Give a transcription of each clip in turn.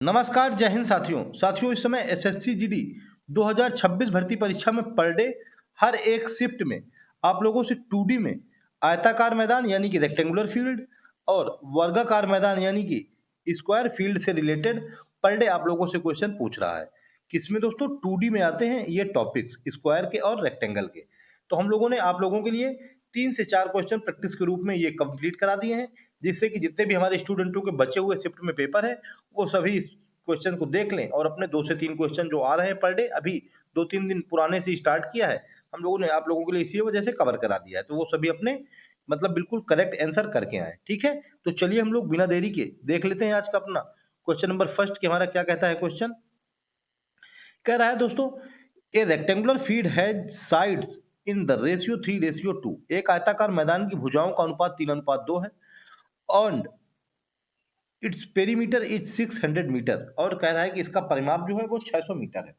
नमस्कार, जय हिंद साथियों इस समय एसएससी जीडी 2026 भर्ती परीक्षा में पर डे हर एक शिफ्ट में आप लोगों से 2D में आयताकार मैदान यानी कि रेक्टेंगुलर फील्ड और वर्गाकार मैदान यानी कि स्क्वायर फील्ड से रिलेटेड पर डे आप लोगों से क्वेश्चन पूछ रहा है। किसमें दोस्तों? 2D में आते हैं ये टॉपिक्स स्क्वायर के और रेक्टेंगल के। तो हम लोगों ने आप लोगों के लिए 3 से 4 क्वेश्चन प्रैक्टिस के रूप में ये कंप्लीट करा दिए हैं, जिससे कि जितने भी हमारे स्टूडेंटों के बचे हुए शिफ्ट में पेपर है वो सभी इस क्वेश्चन को देख लें और अपने 2 से 3 क्वेश्चन जो आ रहे हैं पर डे, अभी 2-3 दिन पुराने से स्टार्ट किया है हम लोगों ने आप लोगों के लिए, इसी वजह से कवर करा दिया है। तो वो सभी अपने मतलब बिल्कुल करेक्ट आंसर करके आए, ठीक है? तो चलिए हम लोग बिना देरी के देख लेते हैं आज का अपना क्वेश्चन नंबर फर्स्ट कि हमारा क्या कहता है क्वेश्चन। कह रहा है दोस्तों, ए rectangular field has sides in the ratio 3:2। एक आयताकार मैदान की भुजाओं का अनुपात 3:2 है और इट्स पेरीमीटर इज 600 मीटर, और कह रहा है कि इसका परिमाप जो है वो 600 मीटर है।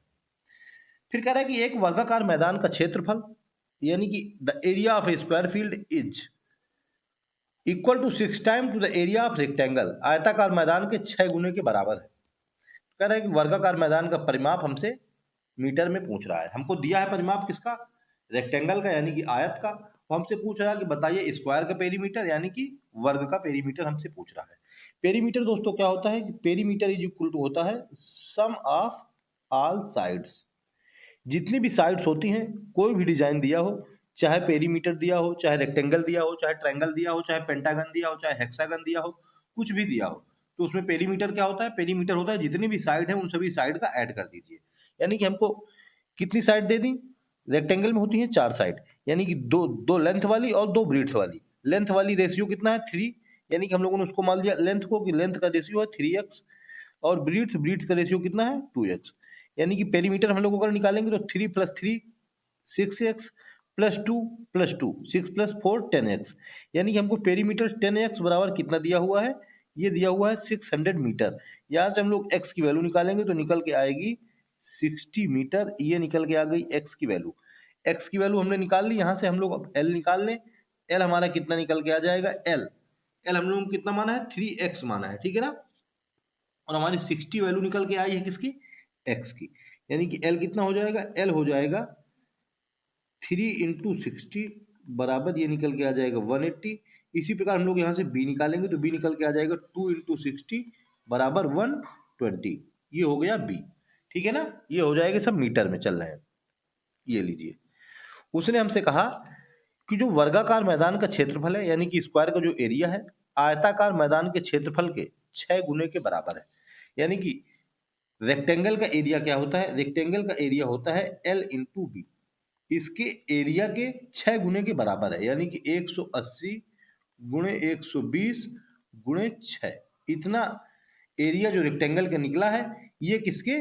फिर कह रहा है कि एक वर्गाकार मैदान का क्षेत्रफल यानी कि the area of a square field is equal to 6 time to the area of rectangle. आयताकार मैदान के 6 गुने के बराबर है। कह रहा है कि वर्गाकार मैदान का परिमाप हमसे मीटर में पूछ रहा है। हमको दिया है परिमाप किसका? रेक्टेंगल का यानी कि आयत का। वो हमसे पूछ रहा है कि बताइए स्क्वायर का पेरीमीटर यानी कि वर्ग का पेरीमीटर हमसे पूछ रहा है। पेरीमीटर दोस्तों क्या होता है कि पेरीमीटर इज इक्वल टू होता है सम ऑफ ऑल साइड्स। जितनी भी साइड्स होती हैं, कोई भी डिजाइन दिया हो, चाहे पेरीमीटर दिया हो, चाहे रेक्टेंगल दिया हो, चाहे ट्रायंगल दिया हो, चाहे पेंटागन दिया हो, चाहे हेक्सागन दिया हो, कुछ भी दिया हो, तो उसमें पेरीमीटर क्या होता है? पेरीमीटर होता है जितनी भी साइड है उन सभी साइड का ऐड कर दीजिए। यानी कि हमको कितनी साइड दे दी? रेक्टेंगल में होती है 4 साइड, यानी कि दो दो लेंथ वाली और 2 ब्रीड्थ वाली। लेंथ वाली रेशियो कितना है? 3, यानी कि हम लोगों ने उसको मान लिया लेंथ को कि लेंथ का रेशियो है 3x, और ब्रीड्थ का रेशियो कितना है? 2x। यानी कि पेरीमीटर हम लोग अगर निकालेंगे तो 3 + 3 6x + 2 + 2 6 + 4 10x। यानी कि हमको पेरीमीटर 10x बराबर कितना दिया हुआ है? ये दिया हुआ है 600 मीटर। यहाँ से हम लोग x की वैल्यू निकालेंगे तो निकल के आएगी 60 मीटर। ये निकल के आ गई x की वैल्यू। x की वैल्यू हमने निकाल ली। यहाँ से हम लोग अब l निकाल लें। l हमारा कितना निकल के आ जाएगा? l हम लोगों को कितना माना है? 3x माना है, ठीक है ना? और हमारी 60 वैल्यू निकल के आई है किसकी? x की। यानी कि l कितना हो जाएगा? l हो जाएगा 3 × 60 बराबर ये निकल के आ जाएगा 180। इसी प्रकार हम लोग यहाँ से b निकालेंगे तो b निकल के आ जाएगा 2 × 60 बराबर 120। ये हो गया b, ठीक है ना? ये हो जाएगा, सब मीटर में चल रहे हैं। ये लीजिए, उसने हमसे कहा कि जो वर्गाकार मैदान का क्षेत्रफल है यानी कि स्क्वायर का जो एरिया है, आयताकार मैदान के क्षेत्रफल के 6 गुने के बराबर है। यानी कि रेक्टेंगल का एरिया क्या होता है? रेक्टेंगल का एरिया होता है L × B। इसके एरिया के 6 गुने के बराबर है, यानी कि 180 गुणे 120 गुणे 6। इतना एरिया जो रेक्टेंगल का निकला है, ये किसके?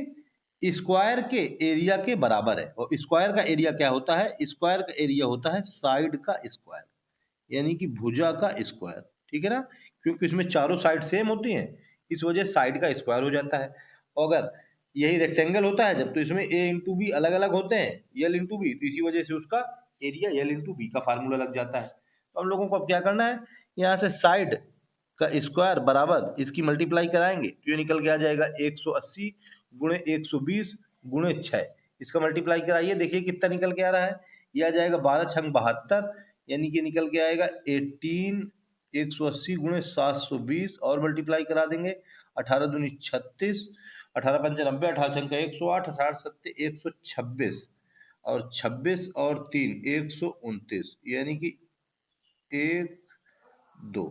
स्क्वायर के एरिया के बराबर है। और स्क्वायर का एरिया क्या होता है? स्क्वायर का एरिया होता है साइड का स्क्वायर, यानी कि भुजा का स्क्वायर, ठीक है ना? क्योंकि इसमें चारों साइड सेम होती हैं, इस वजह साइड का स्क्वायर हो जाता है। और अगर यही रेक्टेंगल होता है जब, तो इसमें a × b अलग अलग होते हैं, l × b, तो इसी वजह से उसका एरिया l × b का फार्मूला लग जाता है। तो हम लोगों को अब क्या करना है? यहाँ से साइड का स्क्वायर बराबर इसकी मल्टीप्लाई कराएंगे तो ये निकल के आ जाएगा 180 गुणे 120 गुणे 6। इसका मल्टीप्लाई कराइए, देखिए कितना निकल के आ रहा है। ये आ जाएगा 12 छंग 72, यानी कि निकल के आएगा 18 180 गुणे 720, और मल्टीप्लाई करा देंगे 18 दूनी 36, 18 पंचे 90, 18 छंग 108, 18 सत्ते 126, और 26 और 3 129, यानी कि 1 2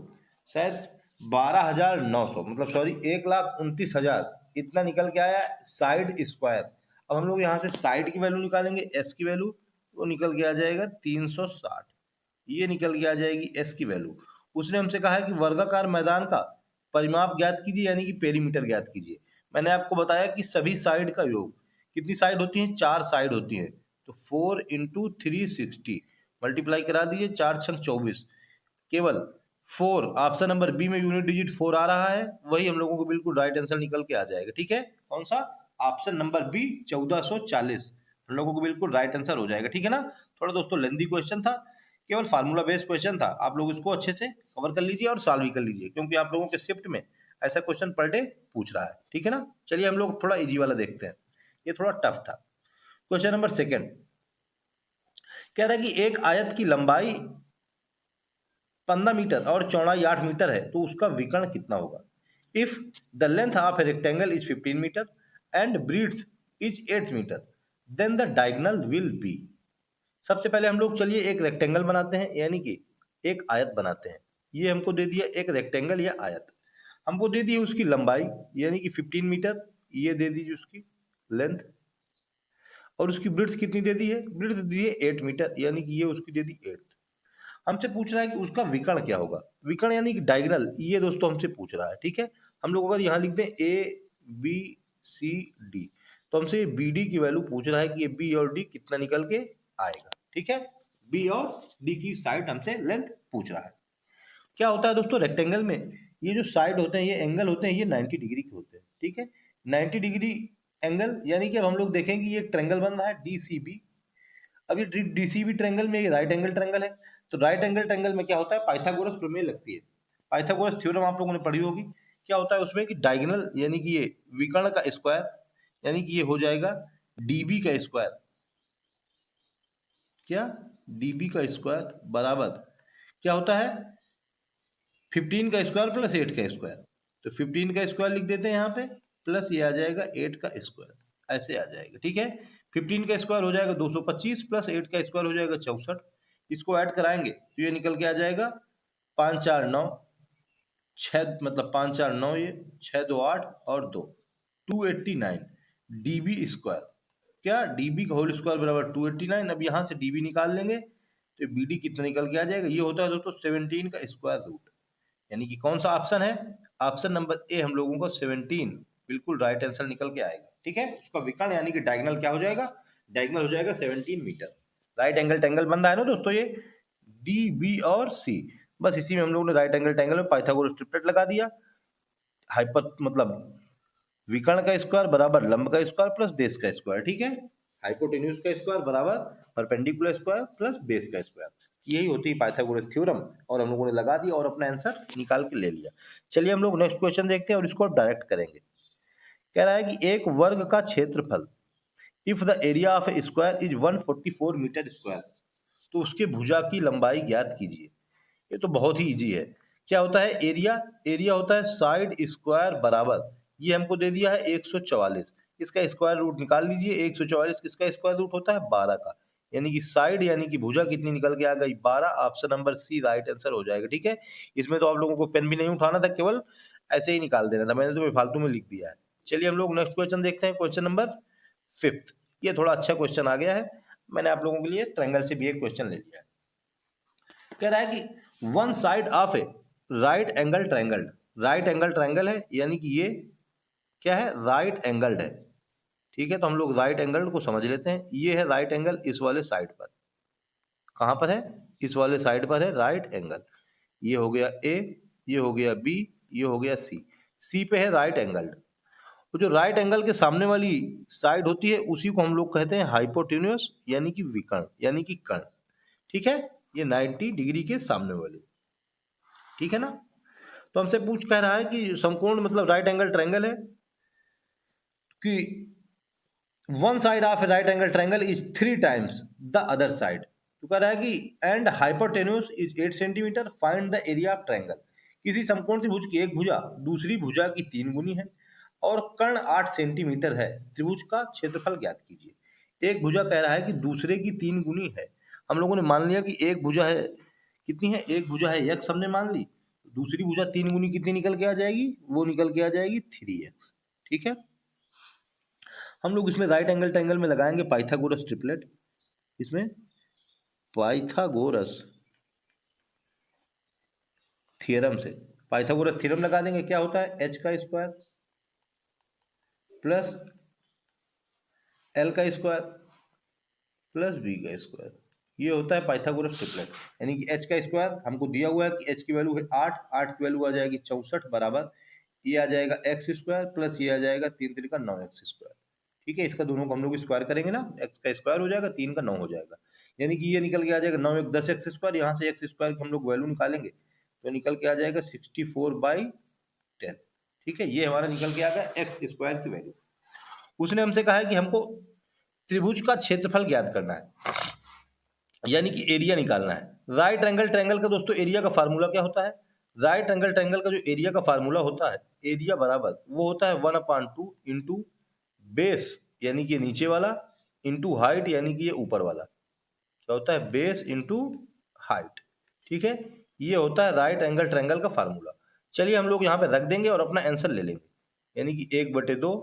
शायद 12,900, मतलब सॉरी 1,29,000 इतना निकल के आया साइड स्क्वायर। अब हम लोग यहाँ से साइड की वैल्यू निकालेंगे, s की वैल्यू, वो निकल के आ जाएगा 360। ये निकल के आ जाएगी s की वैल्यू। उसने हमसे कहा है कि वर्गाकार मैदान का परिमाप ज्ञात कीजिए यानी कि पेरीमीटर ज्ञात कीजिए। मैंने आपको बताया कि सभी साइड का योग, कितनी साइड होती है? 4 साइड होती है। तो 4 × 360 मल्टीप्लाई करा दिए, 4 छंग 24, केवल 4 ऑप्शन नंबर बी में यूनिट डिजिट 4 आ रहा है, वही हम लोगों को बिल्कुल राइट आंसर निकल के आ जाएगा, ठीक है? कौन सा? ऑप्शन नंबर बी 1440 हम लोगों को बिल्कुल राइट आंसर हो जाएगा, ठीक है ना? थोड़ा दोस्तों लेंथी क्वेश्चन था, केवल फार्मूला बेस्ड क्वेश्चन था। आप लोग इसको अच्छे से कवर कर लीजिए और सॉल्व भी कर लीजिए, क्योंकि आप लोगों के शिफ्ट में ऐसा क्वेश्चन पर डे पूछ रहा है, ठीक है ना। चलिए हम लोग थोड़ा इजी वाला देखते हैं, ये थोड़ा टफ था। क्वेश्चन नंबर सेकंड कह रहा है कि एक आयत की लंबाई 15 मीटर और चौड़ाई 8 मीटर है तो उसका विकर्ण कितना होगा। If the length of a rectangle is 15 metre and breadth is 8 metre then the diagonal will be. सबसे पहले हम लोग चलिए एक रेक्टेंगल बनाते हैं, यानी कि एक आयत बनाते हैं। ये हमको दे दिया एक रेक्टेंगल या आयत, हमको दे दी उसकी लंबाई यानी कि 15 मीटर, ये दे दीजिए उसकी लेंथ, और उसकी ब्रिड्थ कितनी दे दी है, ब्रिड्थ दे दी है 8 मीटर, यानी कि ये उसकी दे दी 8। हमसे पूछ रहा है कि उसका विकर्ण क्या होगा। विकर्ण यानी कि डायगोनल, ये दोस्तों हमसे पूछ रहा है, ठीक है। हम लोग अगर यहाँ लिख दें ए बी सी डी, तो हमसे बी डी की वैल्यू पूछ रहा है कि ये बी और डी कितना निकल के आएगा, ठीक है। बी और डी की साइड हमसे लेंथ पूछ रहा है। क्या होता है दोस्तों, रेक्टेंगल में ये जो साइड होते हैं, ये एंगल होते हैं, ये 90 डिग्री के होते हैं, ठीक है। 90 डिग्री एंगल, यानी कि अब हम लोग देखेंगे ये ट्रेंगल बन रहा है डीसीबी। अब ये डीसीबी ट्रेंगल में ये राइट एंगल ट्रेंगल है, तो राइट एंगल ट्रेंगल में क्या होता है, पाइथागोरस प्रमेय लगती है। पाइथागोरस थ्योरम आप लोगों ने पढ़ी होगी। क्या होता है उसमें कि डायगोनल यानी कि ये विकर्ण का स्क्वायर, यानी कि ये हो जाएगा डीबी का स्क्वायर, क्या डीबी का स्क्वायर बराबर क्या होता है 15 का स्क्वायर प्लस 8 का स्क्वायर। तो 15 का स्क्वायर लिख देते हैं यहाँ पे, प्लस ये आ जाएगा 8 का स्क्वायर, ऐसे आ जाएगा, ठीक है। 15 का स्क्वायर हो जाएगा 225 प्लस 8 का स्क्वायर हो जाएगा 64। इसको ऐड कराएंगे तो ये निकल के आ जाएगा 5 4 9 6, मतलब 5 4 9, ये 6 2 8 और 2 289 डीबी स्क्वायर। क्या डीबी का होल स्क्वायर बराबर 289। अब यहाँ से डीबी निकाल लेंगे तो बीडी कितना निकल के आ जाएगा, ये होता है दोस्तों 17 का स्क्वायर रूट, यानी कि कौन सा ऑप्शन है, ऑप्शन नंबर ए हम लोगों को 17 बिल्कुल राइट आंसर निकल के आएगा, ठीक है। उसका विकर्ण यानी कि डायगोनल क्या हो जाएगा, डायगोनल हो जाएगा 17 मीटर। राइट एंगल ट्रायंगल बन रहा है ना दोस्तों, ये डी बी और सी, बस इसी में हम लोगों ने राइट एंगल ट्रायंगल में पाइथागोरस ट्रिपलेट लगा दिया। हाइपर मतलब विकर्ण का स्क्वायर बराबर लंब का स्क्वायर प्लस बेस का स्क्वायर, ठीक है। हाइपोटेन्यूज का स्क्वायर बराबर परपेंडिकुलर स्क्वायर प्लस बेस का स्क्वायर, यही होती है पाइथागोरस थ्योरम, और हम लोगों ने लगा दिया और अपना आंसर निकाल के ले लिया। चलिए हम लोग नेक्स्ट क्वेश्चन देखते हैं और इसको डायरेक्ट करेंगे। कह रहा है कि एक वर्ग का क्षेत्रफल, if the area of a square is 144 meter square, तो उसके भुजा की लंबाई ज्ञात कीजिए। ये तो बहुत ही इजी है। क्या होता है एरिया, एरिया होता है साइड स्क्वायर बराबर, ये हमको दे दिया है 144, इसका स्क्वायर रूट निकाल लीजिए। 144 किसका स्क्वायर रूट होता है 12 का, यानी कि साइड यानी कि भुजा कितनी निकल के आ गई 12। Option number C right answer हो जाएगा, ठीक है। इसमें तो आप लोगों को पेन भी नहीं उठाना था, केवल ऐसे ही निकाल देना था, मैंने तो फालतू में लिख दिया है। चलिए हम लोग नेक्स्ट क्वेश्चन देखते हैं, क्वेश्चन नंबर 5। ये थोड़ा अच्छा क्वेश्चन आ गया है, मैंने आप लोगों के लिए ट्रायंगल से भी एक क्वेश्चन ले लिया है। कह रहा है कि one side of A right angle triangle, right angle triangle है यानी कि ये क्या है राइट एंगल्ड है, ठीक है। तो हम लोग राइट एंगल को समझ लेते हैं, ये है राइट एंगल इस वाले साइड पर, कहां पर है इस वाले साइड पर है राइट एंगल। ये हो गया ए, ये हो गया बी, ये हो गया सी, सी पे है राइट एंगल। तो जो राइट एंगल के सामने वाली साइड होती है उसी को हम लोग कहते हैं हाइपोटेन्यूस यानी कि विकर्ण यानी कि कर्ण, ठीक है। ये 90 डिग्री के सामने वाली, ठीक है ना। तो हमसे पूछ कह रहा है कि समकोण मतलब राइट एंगल ट्रायंगल है कि one side of right angle triangle is 3 times the other side. तो कह रहा है कि and hypotenuse is 8 centimetre, find the area of triangle. किसी समकोण त्रिभुज की एक भुजा दूसरी भुजा की 3 गुनी है और कर्ण 8 सेंटीमीटर है, त्रिभुज का क्षेत्रफल ज्ञात कीजिए। एक भुजा कह रहा है कि दूसरे की 3 गुनी है। हम लोगों ने मान लिया कि एक भुजा है कितनी है, एक भुजा है x हमने मान ली, दूसरी भुजा 3 गुनी कितनी निकल के आ जाएगी, वो निकल के आ जाएगी 3x, ठीक है। हम लोग इसमें राइट एंगल ट्रायंगल में लगाएंगे पाइथागोरस ट्रिपलेट, इसमें पाइथागोरस थ्योरम से पाइथागोरस थ्योरम लगा देंगे। क्या होता है h का स्क्वायर प्लस l का स्क्वायर प्लस b का स्क्वायर, ये होता है पाइथागोरस ट्रिपलेट। यानी कि h का स्क्वायर हमको दिया हुआ है कि h की वैल्यू है 8, 8 की वैल्यू आ जाएगी 64 बराबर ये आ जाएगा x स्क्वायर प्लस ये आ जाएगा 3 3 का 9x स्क्वायर, ठीक है। इसका दोनों को हम लोग स्क्वायर करेंगे ना, x का स्क्वायर हो जाएगा 3 का 9 हो जाएगा, यानी कि ये निकल के आ जाएगा 9 1 10x स्क्वायर, यहाँ से x स्क्वायर की हम लोग वैल्यू निकालेंगे तो निकल के आ जाएगा 64/10, ठीक है, ये हमारा निकल के आ गया एक्स स्क्वायर की वैल्यू। उसने हमसे कहा है कि हमको त्रिभुज का क्षेत्रफल ज्ञात करना है, यानी कि एरिया निकालना है। राइट एंगल ट्रायंगल का दोस्तों एरिया का फार्मूला क्या होता है? राइट एंगल ट्रायंगल का जो एरिया का फार्मूला होता है, एरिया बराबर वो होता है 1/2 इंटू बेस यानी कि नीचे वाला इंटू हाइट यानी कि ये ऊपर वाला। क्या होता है? Base into height. ठीक है, ये होता है राइट एंगल ट्रायंगल का फार्मूला। चलिए हम लोग यहाँ पे रख देंगे और अपना आंसर ले लेंगे, यानी कि 1/2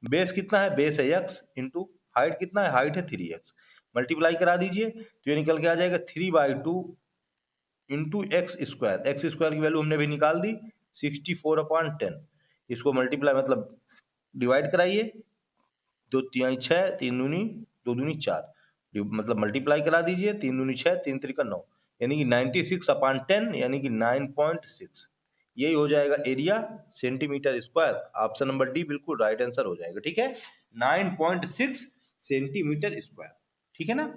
बेस कितना है? बेस है x इंटू हाइट कितना है? हाइट है 3x। मल्टीप्लाई करा दीजिए तो ये निकल के आ जाएगा 3/2 इंटू एक्स स्क्वायर की वैल्यू हमने भी निकाल दी 64/10। इसको मल्टीप्लाई मतलब डिवाइड कराइए, 2×3 = 6, 3×2 2×2 4, मतलब मल्टीप्लाई करा दीजिए, 3×2 6, 3×3 9, यानी कि 96/10 यानी कि 9.6। यही हो जाएगा area centimetre square. Option number D बिल्कुल राइट आंसर हो जाएगा। ठीक है, 9.6 सेंटीमीटर स्क्वायर। ठीक है ना।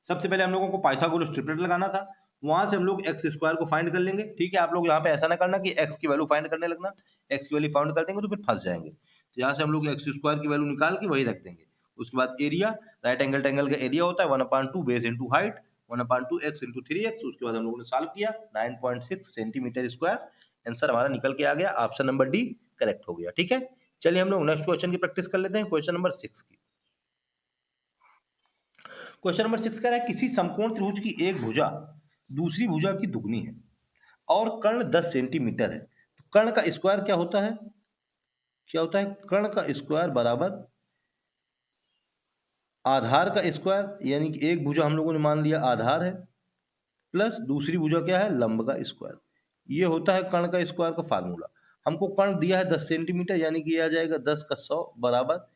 सबसे पहले हम लोगों को पाइथागोरस ट्रिपलेट लगाना था, वहां से हम लोग एक्स स्क्वायर को फाइंड कर लेंगे। ठीक है, आप लोग यहाँ पे ऐसा ना करना कि एक्स की वैल्यू फाइंड करने लगना, एक्स की वैल्यू फाइंड कर देंगे तो फिर फंस जाएंगे। तो यहाँ से हम लोग एक्स स्क्वायर की वैल्यू निकाल के वही रख देंगे। उसके बाद एरिया, राइट एंगल ट्रायंगल का एरिया होता है 1/2 base into height 1/2 x into 3x। उसके बाद हम लोगों ने सॉल्व किया 9.6 सेंटीमीटर स्क्वायर। आंसर हमारा निकल के आ गया, ऑप्शन नंबर डी करेक्ट हो गया। ठीक है, चलिए हम लोग नेक्स्ट क्वेश्चन की प्रैक्टिस कर लेते हैं, क्वेश्चन नंबर 6 की। क्वेश्चन नंबर 6 कह रहा है किसी समकोण त्रिभुज की एक भुजा दूसरी भुजा की दुगनी है और कर्ण 10 सेंटीमीटर है, तो कर्ण का स्क्वायर क्या होता है? क्या होता है? कर्ण का स्क्वायर बराबर आधार का स्क्वायर, यानी कि एक भुजा हम लोगों ने मान लिया आधार है, प्लस दूसरी भुजा क्या है? लंब का स्क्वायर। ये होता है कर्ण का स्क्वायर का फार्मूला। हमको कर्ण दिया है 10 सेंटीमीटर, यानी कि ये आ जाएगा 10 का 100 बराबर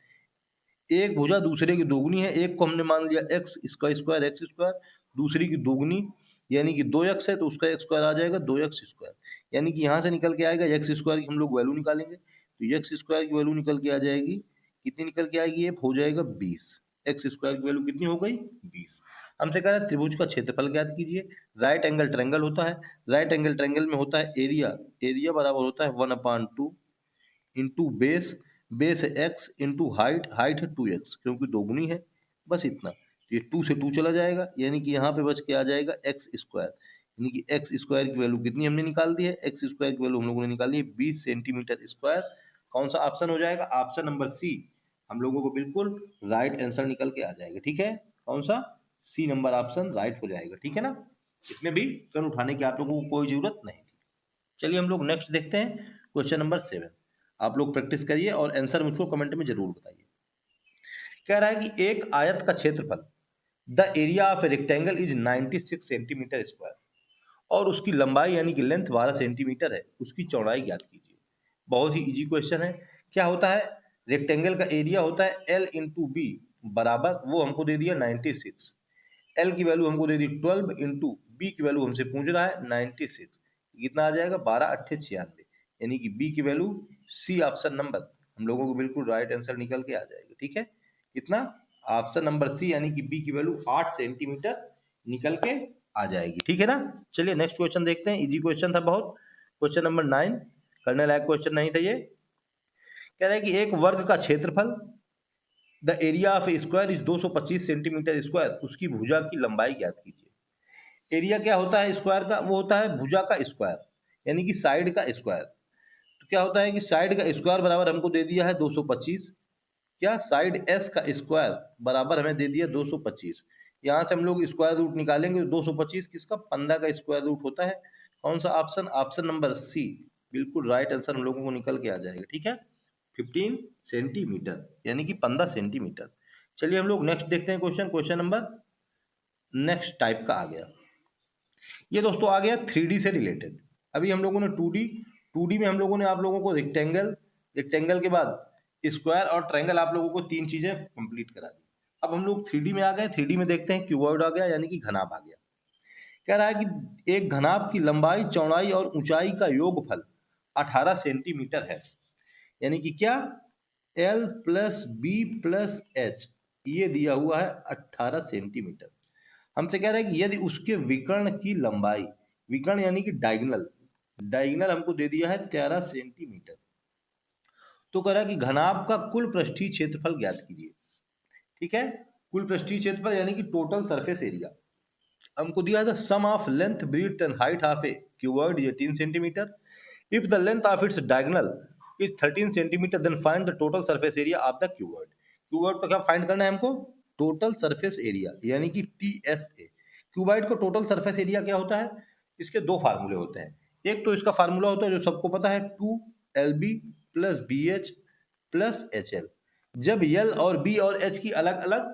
एक भुजा दूसरे की दोगुनी है, एक को हमने मान लिया एक्स, इसका स्क्वायर एक्स स्क्वायर, दूसरी की दोगुनी यानी कि 2x है तो उसका एक स्क्वायर आ जाएगा 2x स्क्वायर। यानी कि यहाँ से निकल के आएगा एक्स स्क्वायर की हम लोग वैल्यू निकालेंगे, तो एक्स स्क्वायर की वैल्यू निकल के आ जाएगी, कितनी निकल के आएगी? ये हो जाएगा 20। एक्स स्क्वायर की वैल्यू कितनी हो गई? 20। हमसे कह रहा है त्रिभुज का क्षेत्रफल ज्ञात कीजिए। राइट एंगल ट्रायंगल होता है, राइट एंगल ट्रायंगल में होता है एरिया, एरिया बराबर होता है 1/2 इंटू बेस, बेस है एक्स इंटू हाइट, हाइट है 2x क्योंकि दोगुनी है, बस इतना। तो ये 2 से 2 चला जाएगा, यानी कि यहाँ पे बच के आ जाएगा एक्स स्क्वायर, यानी कि एक्स स्क्वायर की वैल्यू कितनी हमने निकाल दी है? एक्स स्क्वायर की वैल्यू हम लोगों ने निकाली है 20 सेंटीमीटर स्क्वायर। कौन सा ऑप्शन हो जाएगा? ऑप्शन नंबर सी हम लोगों को बिल्कुल राइट आंसर निकल के आ जाएगा। ठीक है, कौन सा? सी नंबर ऑप्शन राइट हो जाएगा। ठीक है ना, इसमें भी कण उठाने की आप लोगों को कोई जरूरत नहीं थी। चलिए हम लोग नेक्स्ट देखते हैं, क्वेश्चन नंबर 7। आप लोग प्रैक्टिस करिए और आंसर मुझको कमेंट में जरूर बताइए। कह रहा है कि एक आयत का क्षेत्रफल the area of a rectangle is 96 centimetre square और उसकी लंबाई यानी कि लेंथ 12 सेंटीमीटर है, उसकी चौड़ाई ज्ञात कीजिए। बहुत ही इजी क्वेश्चन है। क्या होता है? रेक्टेंगल का एरिया होता है एल इंटू बी बराबर, वो हमको दे दिया 96, एल की वैल्यू हमको दे दी 12 इंटू बी की वैल्यू हमसे पूछ रहा है 96, कितना आ जाएगा? 12×8 = 96, यानी कि बी की वैल्यू सी ऑप्शन नंबर हम लोगों को बिल्कुल राइट आंसर निकल के आ जाएगा। ठीक है, कितना? ऑप्शन नंबर सी यानी कि बी की वैल्यू 8 सेंटीमीटर निकल के आ जाएगी। ठीक है ना। चलिए नेक्स्ट क्वेश्चन देखते हैं, इजी क्वेश्चन था बहुत। क्वेश्चन नंबर 9, करने लायक क्वेश्चन नहीं था ये। कह रहा है कि एक वर्ग का क्षेत्रफल the area of a square is 225 centimetre square, उसकी भुजा की लंबाई ज्ञात कीजिए। एरिया क्या होता है स्क्वायर का? वो होता है भुजा का स्क्वायर, यानी कि साइड का स्क्वायर। तो क्या होता है कि साइड का स्क्वायर बराबर हमको दे दिया है 225, क्या? साइड एस का स्क्वायर बराबर हमें दे दिया 225। यहाँ से हम लोग स्क्वायर रूट निकालेंगे, 225 किसका? 15 का स्क्वायर रूट होता है। कौन सा ऑप्शन? ऑप्शन नंबर सी बिल्कुल राइट आंसर हम लोगों को निकल के आ जाएगा। ठीक है, 15 सेंटीमीटर यानी कि 15 सेंटीमीटर। चलिए हम लोग नेक्स्ट देखते हैं question, question number next type का आ गया। ये दोस्तों आ गया 3D से रिलेटेड। अभी हम लोगों ने 2D में हम लोगों ने आप लोगों को रेक्टेंगल, रेक्टेंगल के बाद स्क्वायर और ट्रायंगल आप लोगों को 3 चीजें कंप्लीट करा दी। अब हम लोग 3D में आ गए, 3D में देखते हैं क्यूबॉइड आ गया यानी कि घनाभ आ गया। कह रहा है कि एक घनाभ की लंबाई, चौड़ाई और ऊंचाई का योगफल 18 सेंटीमीटर है, यानी कि क्या? L plus B plus H, ये दिया हुआ है 18 सेंटीमीटर। हमसे कह रहा है कि यदि उसके विकर्ण की लंबाई, विकर्ण यानी कि डायगोनल, डायगोनल हमको दे दिया है 13 सेंटीमीटर, तो कह रहा है कि घनाभ का कुल पृष्ठीय क्षेत्रफल ज्ञात कीजिए। ठीक है, कुल पृष्ठीय क्षेत्रफल यानी कि टोटल सरफेस एरिया हमको दिया था। Sum of length breadth and height of a cuboid 18 centimetre. If the length of its diagonal is 13 centimetre then find the total surface area of the cuboid. Cuboid को क्या find करना है हमको? Total surface area यानी कि TSA। Cuboid को total surface area क्या होता है? इसके दो फार्मूले होते हैं। एक तो इसका फार्मूला होता है जो सबको पता है 2LB plus BH plus HL। जब L और B और H की अलग अलग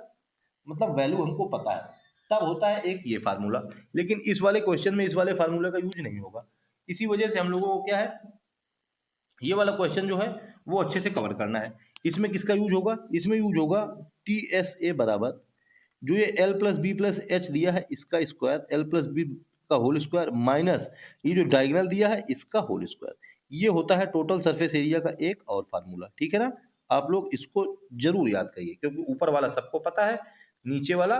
मतलब वैल्यू हमको पता है तब होता है एक ये फार्मूला। लेकिन इस वाले क्वेश्चन में इस वाले फार्मूला का यूज नहीं होगा। इसी वजह से हम लोगों को क्या है, ये वाला क्वेश्चन जो है वो अच्छे से कवर करना है। इसमें किसका यूज होगा? इसमें यूज होगा TSA बराबर जो ये L plus B plus H दिया है इसका स्क्वायर, L प्लस बी का होल स्क्वायर माइनस ये जो डायगोनल दिया है इसका होल स्क्वायर। ये होता है टोटल सरफेस एरिया का एक और फार्मूला। ठीक है ना, आप लोग इसको जरूर याद करिए क्योंकि ऊपर वाला सबको पता है, नीचे वाला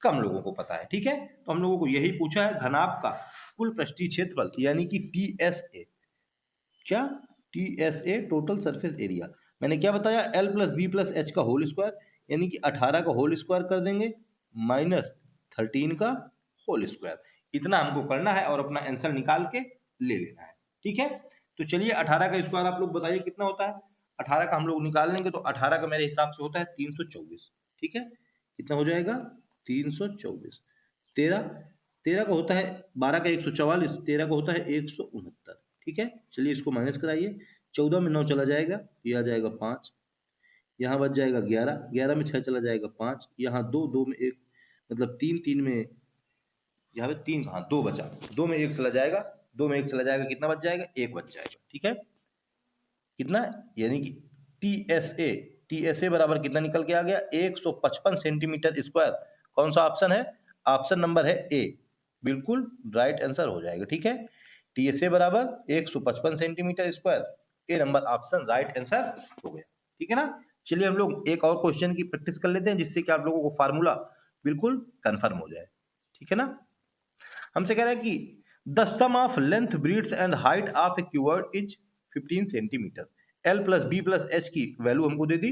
कम लोगों को पता है। ठीक है, तो हम लोगों को यही पूछा है घनाभ का कुल पृष्ठीय क्षेत्रफल यानी कि TSA। क्या? TSA total surface area. मैंने क्या बताया? L plus B plus H का होल स्क्वायर यानी कि 18 का होल स्क्वायर कर देंगे माइनस 13 का होल स्क्वायर। इतना हमको करना है और अपना आंसर निकाल के ले लेना है। ठीक है, तो चलिए 18 का स्क्वायर आप लोग बताइए कितना होता है? 18 का हम लोग निकाल लेंगे तो 18 का मेरे हिसाब से होता है 324। ठीक है, कितना हो जाएगा? 324। 13 13 का होता है 12 का 144, 13 का होता है 169। ठीक है, चलिए इसको माइनस कराइए। 14 में 9 चला जाएगा, ये आ जाएगा 5, यहाँ बच जाएगा 11, 11 में 6 चला जाएगा 5, यहाँ 2, 2 में 1 मतलब 3, 3 में यहाँ पे 3 कहाँ 2 बचा, 2 में 1 चला जाएगा, 2 में 1 चला जाएगा, कितना बच जाएगा? 1 बच जाएगा। ठीक है, कितना? यानी कि TSA बराबर कितना निकल के आ गया? 155 सेंटीमीटर स्क्वायर। कौन सा ऑप्शन है? ऑप्शन नंबर है ए, बिल्कुल राइट आंसर हो जाएगा। ठीक है, TSA बराबर 155 सेंटीमीटर स्क्वायर, ए नंबर ऑप्शन राइट आंसर हो गया। ठीक है ना, चलिए हम लोग एक और क्वेश्चन की प्रैक्टिस कर लेते हैं जिससे कि आप लोगों को फार्मूला बिल्कुल कंफर्म हो जाए। ठीक है ना, हमसे कह रहा है कि the sum of length breadth and height of a cuboid is 15 centimetre. L plus B plus h की वैल्यू हमको दे दी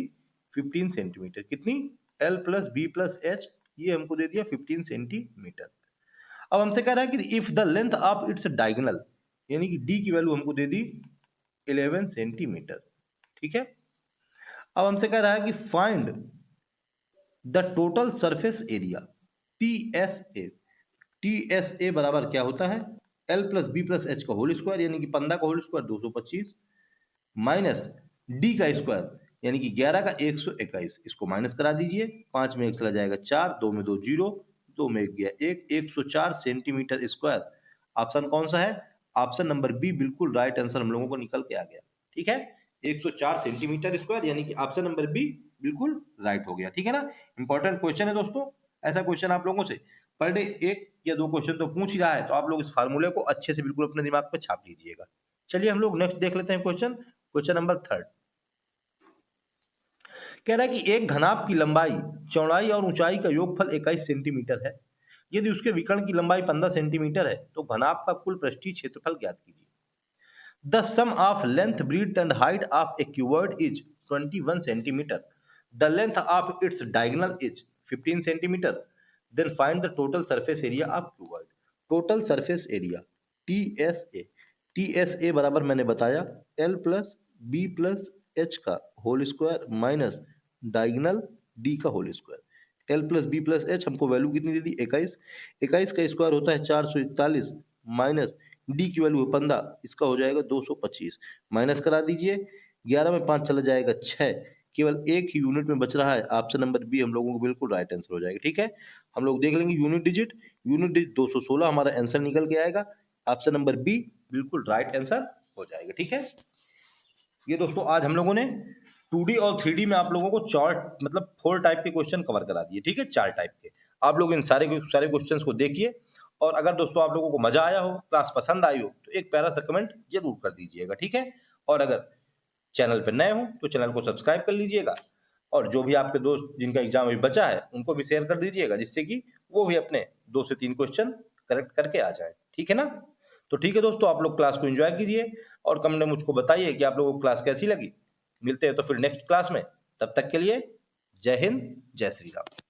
15 सेंटीमीटर। कितनी? L plus B plus H ये हमको दे दिया 15 सेंटीमीटर। अब हमसे कह रहा है कि if the length of its diagonal यानी कि D की वैल्यू हमको दे दी 11 सेंटीमीटर। ठीक है, अब हमसे कह रहा है कि find the total surface area TSA। TSA बराबर क्या होता है? L plus B plus H का होल स्क्वायर यानी कि 15 का होल स्क्वायर 225 माइनस डी का स्क्वायर यानी कि 11 का 121। इसको माइनस करा दीजिए, 5 में 1 चला जाएगा 4, 2 में 2 0, 2 में 1 गया 1, 104 सेंटीमीटर स्क्वायर। ऑप्शन कौन सा है? ऑप्शन नंबर बी बिल्कुल राइट आंसर हम लोगों को निकल के आ गया। ठीक है, 104 सेंटीमीटर स्क्वायर यानी कि ऑप्शन नंबर बी बिल्कुल राइट हो गया। ठीक है ना, इंपॉर्टेंट क्वेश्चन है दोस्तों। ऐसा क्वेश्चन आप लोगों से पर डे 1 या 2 क्वेश्चन तो पूछ ही रहा है, तो आप लोग इस फार्मूले को अच्छे से बिल्कुल अपने दिमाग पे छाप लीजिएगा। चलिए हम लोग नेक्स्ट देख लेते हैं क्वेश्चन। क्वेश्चन नंबर 3 कह रहा है कि एक घनाभ की लंबाई, चौड़ाई और ऊंचाई का योगफल 21 सेंटीमीटर है। यदि उसके विकर्ण की लंबाई 15 सेंटीमीटर है तो घनाभ का कुल पृष्ठीय क्षेत्रफल ज्ञात कीजिए। The sum of length breadth and height of a cuboid is 21 centimetre. The length of its diagonal is 15 centimetre. Then find the total surface area of cuboid. Total surface area TSA। TSA बराबर मैंने बताया L plus B plus H का whole square minus diagonal D का whole square. L plus B plus h हमको value कितनी दे दी? 21। 21 का square होता है 441 माइनस डी की वैल्यू है 15, इसका हो जाएगा 225। माइनस करा दीजिए, 11 में 5 चला जाएगा 6, केवल एक ही यूनिट में बच रहा है। ऑप्शन नंबर बी हम लोगों को बिल्कुल राइट आंसर हो जाएगा। ठीक है, हम लोग देख लेंगे यूनिट डिजिट 216 हमारा आंसर निकल के आएगा। ऑप्शन नंबर बी बिल्कुल राइट आंसर हो जाएगा। ठीक है, ये दोस्तों आज हम लोगों ने 2D और 3D में आप लोगों को चार्ट मतलब 4 टाइप के क्वेश्चन कवर करा दिए। ठीक है, 4 टाइप के। आप लोग इन सारे क्वेश्चंस को देखिए और अगर दोस्तों आप लोगों को मजा आया हो, क्लास पसंद आई हो तो एक प्यारा सा कमेंट जरूर कर दीजिएगा। ठीक है, और अगर चैनल पर नए हो तो चैनल को सब्सक्राइब कर लीजिएगा और जो भी आपके दोस्त जिनका एग्जाम अभी बचा है उनको भी शेयर कर दीजिएगा जिससे कि वो भी अपने 2 से 3 क्वेश्चन करेक्ट करके आ जाए। ठीक है ना, तो ठीक है दोस्तों, आप लोग क्लास को एंजॉय कीजिए और कमेंट में मुझको बताइए कि आप लोगों को क्लास कैसी लगी। मिलते हैं तो फिर नेक्स्ट क्लास में, तब तक के लिए जय हिंद, जय श्री राम।